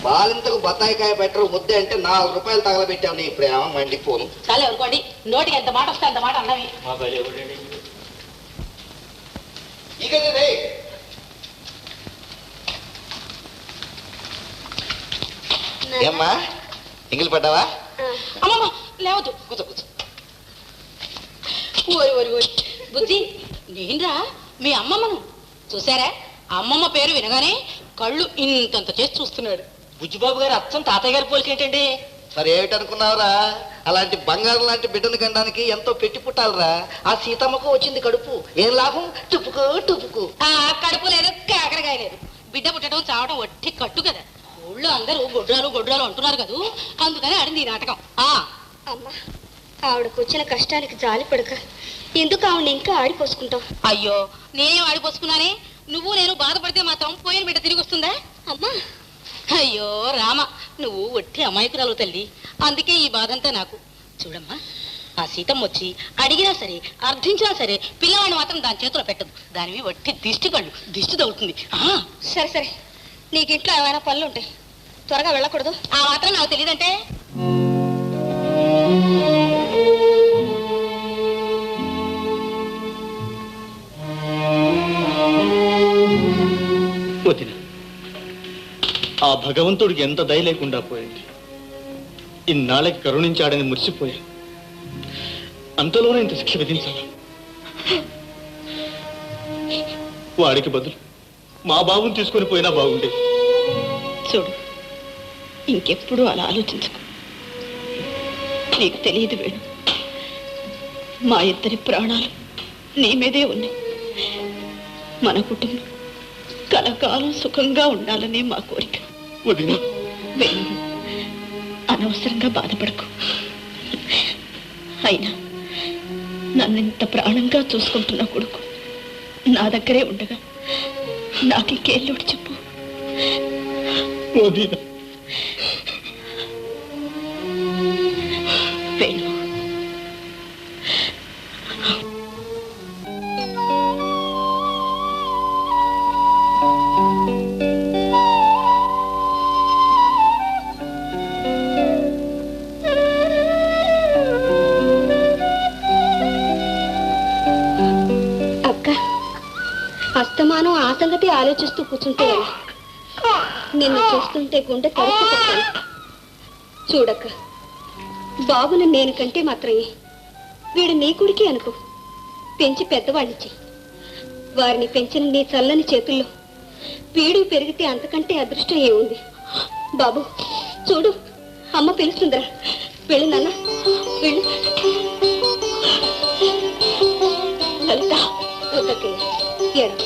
బాలింతకు బత్తాయికాయ పెట్టరు ముద్దే అంటే 4 రూపాయలు తగలబెట్టావు నీ ప్రేమ మండిపోను. చాలా అనుకోండి, నోటికి ఎంత మాట వస్తే అంత మాట అన్నవి. ఏమ్మా ఎంగిలి పడ్డావా? అమ్మమ్మ లేవద్దు, కూర్చో కూర్చో. ఓరి ఓరి ఓరి బుద్ధి, నేనురా మీ అమ్మమ్మను. చూసారా, అమ్మమ్మ పేరు వినగానే కళ్ళు ఇంతంత చేసి చూస్తున్నాడు. బుజ్జిబాబు గారు అచ్చం తాతయ్య గారి పోలికేంటండి? మరి ఏమిటనుకున్నావురా, అలాంటి బంగారం లాంటి బిడ్డను కనడానికి ఎంతో పెట్టి పుట్టాలరా. ఆ సీతమ్మకు వచ్చింది కడుపు, ఏం లాభం? టుపుకు టుపుకు. కడుపు లేదు, కాకరకాయ లేదు. బిడ్డ పుట్టడం చావడం వట్టి కట్టు కదా. ఊళ్ళో అందరూ గొడ్రాలు గొడ్రాలు అంటున్నారు కదా, అందుకని ఆడింది ఈ నాటకం. అమ్మా, ఆవిడకు వచ్చిన కష్టానికి జాలి పడక ఎందుకు ఆవిడ ఇంకా ఆడిపోసుకుంటావు? అయ్యో, నేనేం ఆడిపోసుకున్నానే? నువ్వు నేను బాధపడితే మాత్రం పోయిన బిడ్డ తిరిగి వస్తుందా? అమ్మా, అయ్యో రామ, నువ్వు ఒట్టి అమాయకురాలు తల్లి, అందుకే ఈ బాధంతా నాకు. చూడమ్మా, ఆ సీతమ్మ వచ్చి అడిగినా సరే అర్థించినా సరే పిల్లవాడిని మాత్రం దాని చేతిలో పెట్టదు. దానివి వట్టి దిష్టి కళ్ళు, దిష్టి తగ్గుతుంది. సరే సరే, నీకు ఇంట్లో ఏమైనా పనులు ఉంటాయి, త్వరగా వెళ్ళకూడదు. ఆ మాత్రం నాకు తెలియదంటే. ఆ భగవంతుడికి ఎంత దయ లేకుండా పోయింది. ఇన్నాళ్ళకి కరుణించాడని మురిసిపోయా, అంతలోనే ఇంత శిక్ష విధించాలి. వాడికి బదులు మా బాబుని తీసుకొని పోయినా బాగుండే. చూడు, ఇంకెప్పుడు అలా ఆలోచించకు. నీకు తెలియదు వేణు, మా ఇద్దరి ప్రాణాలు నీ మీదే ఉన్నాయి. మన కుటుంబం కలకాలం సుఖంగా ఉండాలనే మా కోరిక. వదినా, వేణు, అనవసరంగా బాధపడకు. అయినా నన్నింత ప్రాణంగా చూసుకుంటున్న కొడుకు నా దగ్గరే ఉండగా నాకు ఇంకేళ్ళోటి చెప్పు. వదినా, వేణు, అస్తమానం ఆ సంగతి ఆలోచిస్తూ కూర్చుంటే నిన్ను చూస్తుంటే గుండె తరుపుకుంటాను. చూడక్క, బాబుని నేను కంటే మాత్రమే వీడు నీ కొడుకే అనుకో. పెంచి పెద్దవాళ్ళని చెయ్యి. వారిని పెంచిన నీ చల్లని చేతుల్లో వీడు పెరిగితే అంతకంటే అదృష్టం ఏముంది? బాబు చూడు, అమ్మ పిలుస్తుందిరా. వెళ్ళు నాన్న, వెళ్ళు. లలిత, వద్దక్కయ్య, ఏడు.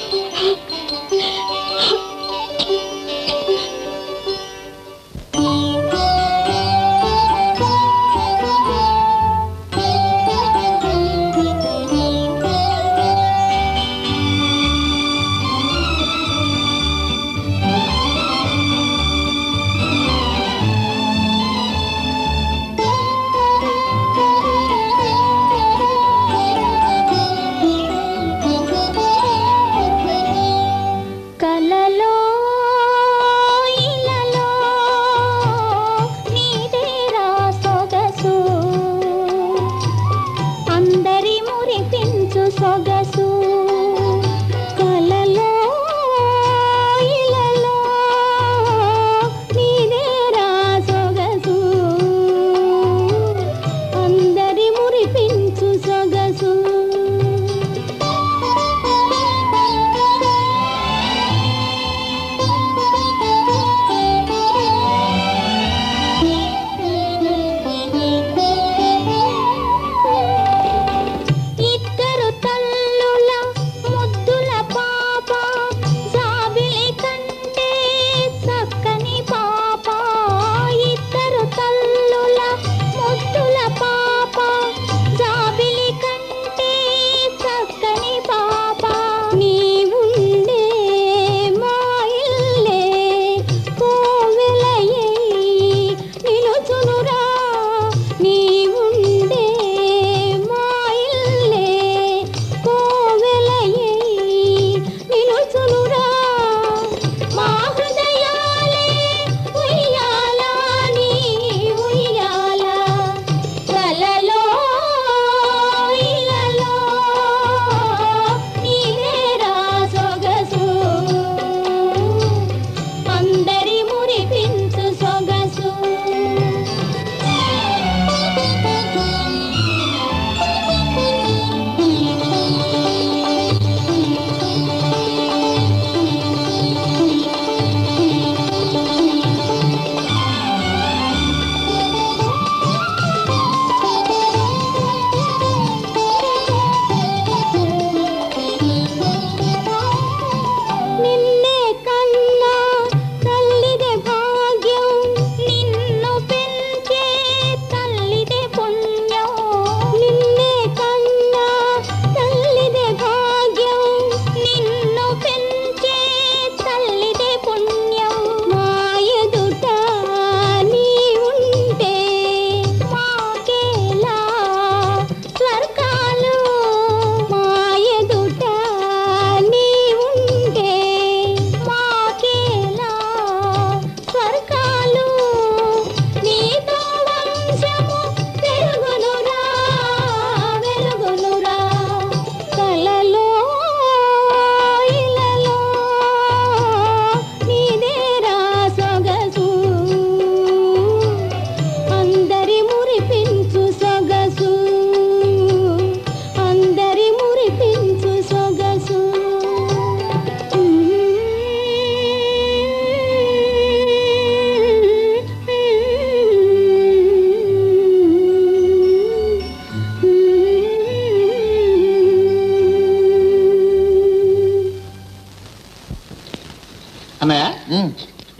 అన్నయ్య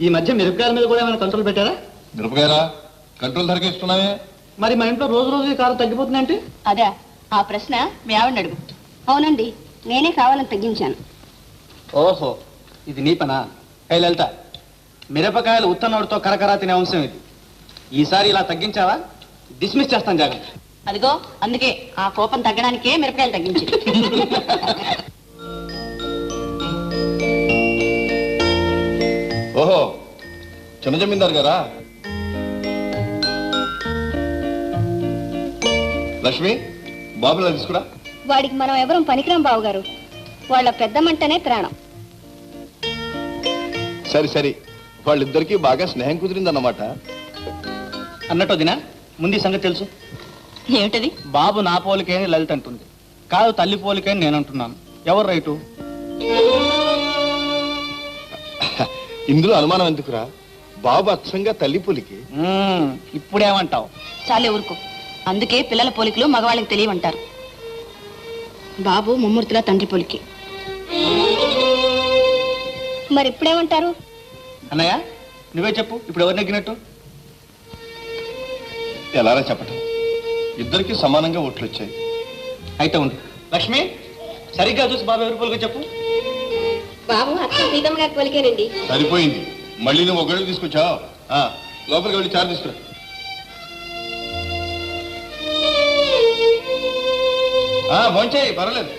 ఈ మధ్య మిరపకాయల మీద కూడా ఏమైనా కంట్రోల్ పెట్టారా? మిరపకాయరా కంట్రోల్ ధరకే ఇస్తున్నావే. మరి మా ఇంట్లో రోజు రోజు కారం తగ్గిపోతుందంటే? అదే ఆ ప్రశ్న మీ ఆవిడని అడుగు. అవునండి, నేనే కావాలని తగ్గించాను. ఓహో, ఇది నీ పనా? ఏ లలిత, మిరపకాయలు ఉత్తనోడితో కరకరా తినే అంశం ఇది. ఈసారి ఇలా తగ్గించావా డిస్మిస్ చేస్తాను జాగ్రత్త. అదిగో అందుకే ఆ కోపం తగ్గడానికే మిరపకాయలు తగ్గించి. ఓహో, చిన్న జమీందారు గారా? లక్ష్మి, బాబులా తీసుకురా. వాడికి మనం ఎవరం పనికిరాం బావగారు. వాళ్ళ పెద్దమంటనే ప్రాణం. సరి సరి, వాళ్ళిద్దరికీ బాగా స్నేహం కుదిరిందన్నమాట. అన్నట్టు దినా, ముందు ఈ సంగతి తెలుసు. ఏమిటది? బాబు నా పోలికే అని లలిత అంటుంది. కాదు, తల్లి పోలికే అని నేను అంటున్నాను. ఎవరు రైటు? ఇందులో అనుమానం ఎందుకురా? బాబు అచ్చంగా తల్లి పోలికి. ఇప్పుడేమంటావు? చాలే ఊరుకో. అందుకే పిల్లల పోలికలు మగవాళ్ళకి తెలియమంటారు. బాబు ముమ్మూర్తిలా తండ్రి పోలికి. మరి ఇప్పుడేమంటారు? అన్నయ్య, నువ్వే చెప్పు, ఇప్పుడు ఎవరు నెగ్గినట్టు? ఎలారా చెప్పటం? ఇద్దరికి సమానంగా ఓట్లు వచ్చాయి. అయితే ఉండు. లక్ష్మి, సరిగ్గా చూసి బాబు ఎవరి పోలికో చెప్పు. బాబు అత్త సీతమ్మ గారి పోలికేనండి. సరిపోయింది. మళ్ళీ నువ్వు ఒకటి తీసుకొచ్చావు. లోపలికి వెళ్ళి చారు తీసుకురా. భోంచేయి, పర్వాలేదు.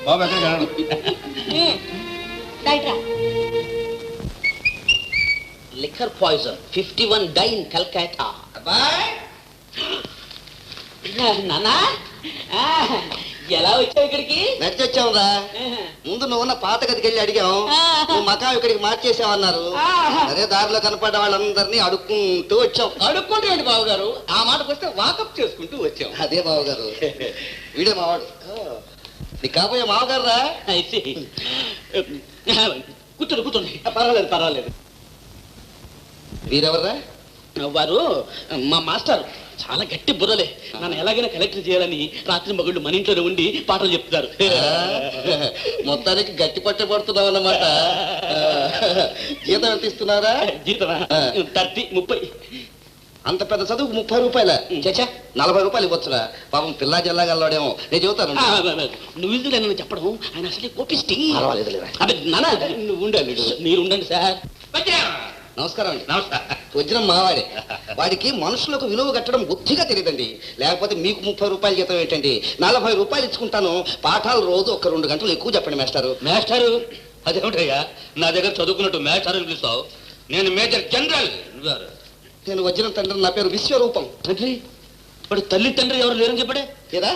బాబు ఎక్కడికి వెళ్ళడు. Liquor poison 51 die in Calcutta. నానా, ఎలా వచ్చావు ఇక్కడికి? నడిచొచ్చావురా. ముందు నువ్వు ఉన్న పాత గదికి వెళ్ళి అడిగాం. నువ్వు మకాం ఇక్కడికి మార్చేసావన్నారు. అదే దారిలో కనపడ్డ వాళ్ళందరినీ అడుక్కుంటూ వచ్చాం. అడుక్కుంటే బాబు గారు, ఆ మాటకు వస్తే వాకప్ చేసుకుంటూ వచ్చాం. అదే బావగారు, వీడే మావాడు. నీ కాబోయే మావగారు రా. కూర్చోండి కూర్చోండి. పర్వాలేదు పర్వాలేదు. వీరెవర్రా? వారు మా మాస్టర్. చాలా గట్టి బుర్రలే. నన్ను ఎలాగైనా కలెక్టర్ చేయాలని రాత్రి మగుళ్ళు మన ఇంట్లోనే ఉండి పాటలు చెప్తారు. మొత్తానికి గట్టి పట్ట పడుతున్నావు అన్నమాట. జీతం ఎంత ఇస్తున్నారా? జీతమా? 30. అంత పెద్ద చదువుకు 30 రూపాయల? చచ్చా, 40 రూపాయలు ఇవ్వచ్చురా. పాపం పిల్లా జిల్లా గల్లాడేమో. నేను చెబుతాను. నువ్వు ఇందులో చెప్పడం ఆయన అసలే కోపిస్టి. పర్వాలేదు. అదే నాన్న, నువ్వు ఉండండి, మీరు ఉండండి సార్. నమస్కారం అండి. నమస్కారం. వచ్చిన మావాడే. వాడికి మనుషులకు విలువ కట్టడం బుద్ధిగా తెలియదండి. లేకపోతే మీకు 30 రూపాయలు జీతం ఏంటండి? 40 రూపాయలు ఇచ్చుకుంటాను. పాఠాలు రోజు 1-2 గంటలు ఎక్కువ చెప్పండి మేస్టారు. మేస్టారు? అదేమిటయ్యా, నా దగ్గర చదువుకున్నట్టు మేస్టారు పిలుస్తావు? నేను మేజర్ జనరల్. నేను వచ్చిన తండ్రి, నా పేరు విశ్వరూపం. తండ్రి? వాడు తల్లి తండ్రి ఎవరు లేరని చెప్పడే ఏదా?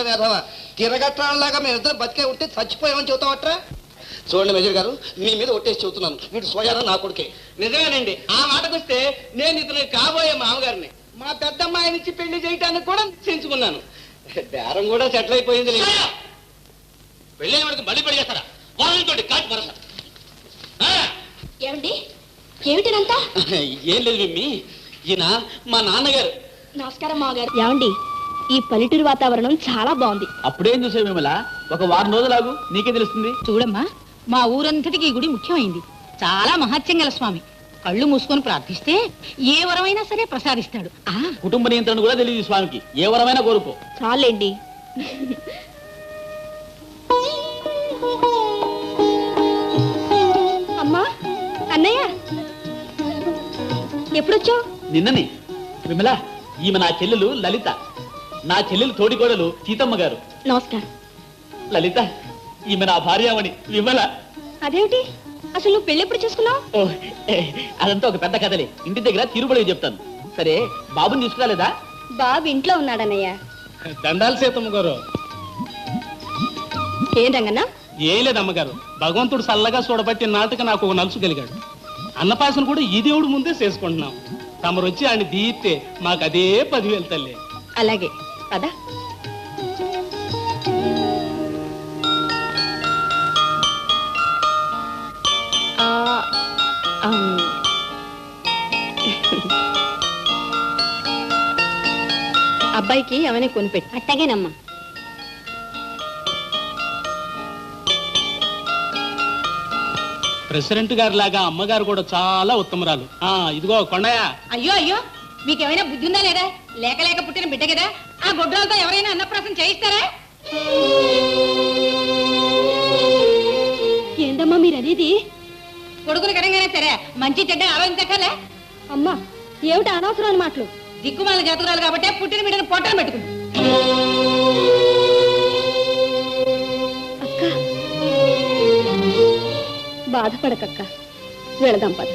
వేధవా, తిరగట్రాలాగా మేమిద్దరు బతికే ఉంటే చచ్చిపోయామని చెబుతావట్రా? చూడండి మేజర్ గారు, మీ మీద ఒట్టేసి చెబుతున్నాను, వీడు స్వయాన నా కొడుకే. నిజమేనండి. ఆ మాటకు వస్తే నేను ఇతను కాబోయే మామగారిని. మా పెద్దమ్మాయినిచ్చి పెళ్లి చేయటానికి కూడా నిశ్చయించుకున్నాను. బేరం కూడా సెటిల్ అయిపోయింది. పెళ్ళి వాడికి మళ్ళీ పెళ్లి చేస్తారా? వాళ్ళతోటి కాచి మరస. ఏమండి, ఏమిటినంతా? ఏం లేదు మిమ్మి, ఈయన మా నాన్నగారు. నమస్కారం మామగారు. ఏమండి, ఈ పల్లెటూరు వాతావరణం చాలా బాగుంది. అప్పుడేం చూసావు మిమ్మల్ని? ఒక వారం రోజులాగు, నీకే తెలుస్తుంది. చూడమ్మా, మా ఊరంతటికి ఈ గుడి ముఖ్యమైంది. చాలా మహత్యం గల స్వామి. కళ్ళు మూసుకొని ప్రార్థిస్తే ఏ వరమైనా సరే ప్రసాదిస్తాడు. కుటుంబ నియంత్రణ కూడా తెలియదు స్వామికి. ఏ వరమైనా కోరుకో. చాలండి. అమ్మా, అన్నయ్య, ఎప్పుడొచ్చావు? నిన్ననే. విమల, ఈమె నా చెల్లెలు లలిత. నా చెల్లెలు తోడికోడలు సీతమ్మ గారు. నమస్కారం. లలిత, ఈమె నా భార్యామణి విమల. అదేమిటి, అసలు నువ్వు పెళ్లి ఎప్పుడు చేసుకున్నావు? అదంతా ఒక పెద్ద కథలే. ఇంటి దగ్గర తిరుబడి చెప్తాను. సరే, బాబుని తీసుకురాలేదా? బాబు ఇంట్లో ఉన్నాడన్నయ్య. దండాలు సీతమ్మ గారు. ఏం రంగన్నా? ఏం లేదు అమ్మగారు, భగవంతుడు చల్లగా చూడబట్టి నాటక నాకు ఒక నలుసు కలిగాడు. అన్నపాసన కూడా ఈ దేవుడు ముందే చేసుకుంటున్నాం. తమరు వచ్చి ఆయన దీయితే మాకు అదే 10,000 తల్లి. అలాగే పద. అబ్బాయికి అవన్నీ కొనిపెట్టు. అట్టగేనమ్మా. ప్రెసిడెంట్ గారి లాగా అమ్మగారు కూడా చాలా ఉత్తమరాలు. ఇదిగో కొండయ్య, అయ్యో అయ్యో, మీకేమైనా బుద్ధి ఉందా లేదా? లేక లేక పుట్టిన బిడ్డ కదా, ఆ గొడ్రాలతో ఎవరైనా అన్నప్రాసం చేయిస్తారా? ఏందమ్మా మీరనేది? కొడుకులు కరంగానే సరే, మంచి చెడ్డ ఆలోచించక్కర్లే. అమ్మా ఏమిటి అనవసరమైన మాటలు? దిక్కుమాల జాతకురాలు కాబట్టి పుట్టిన బిడ్డను పొట్టలు పెట్టుకుంది. అక్క బాధపడకక్క, వెళదాం పద.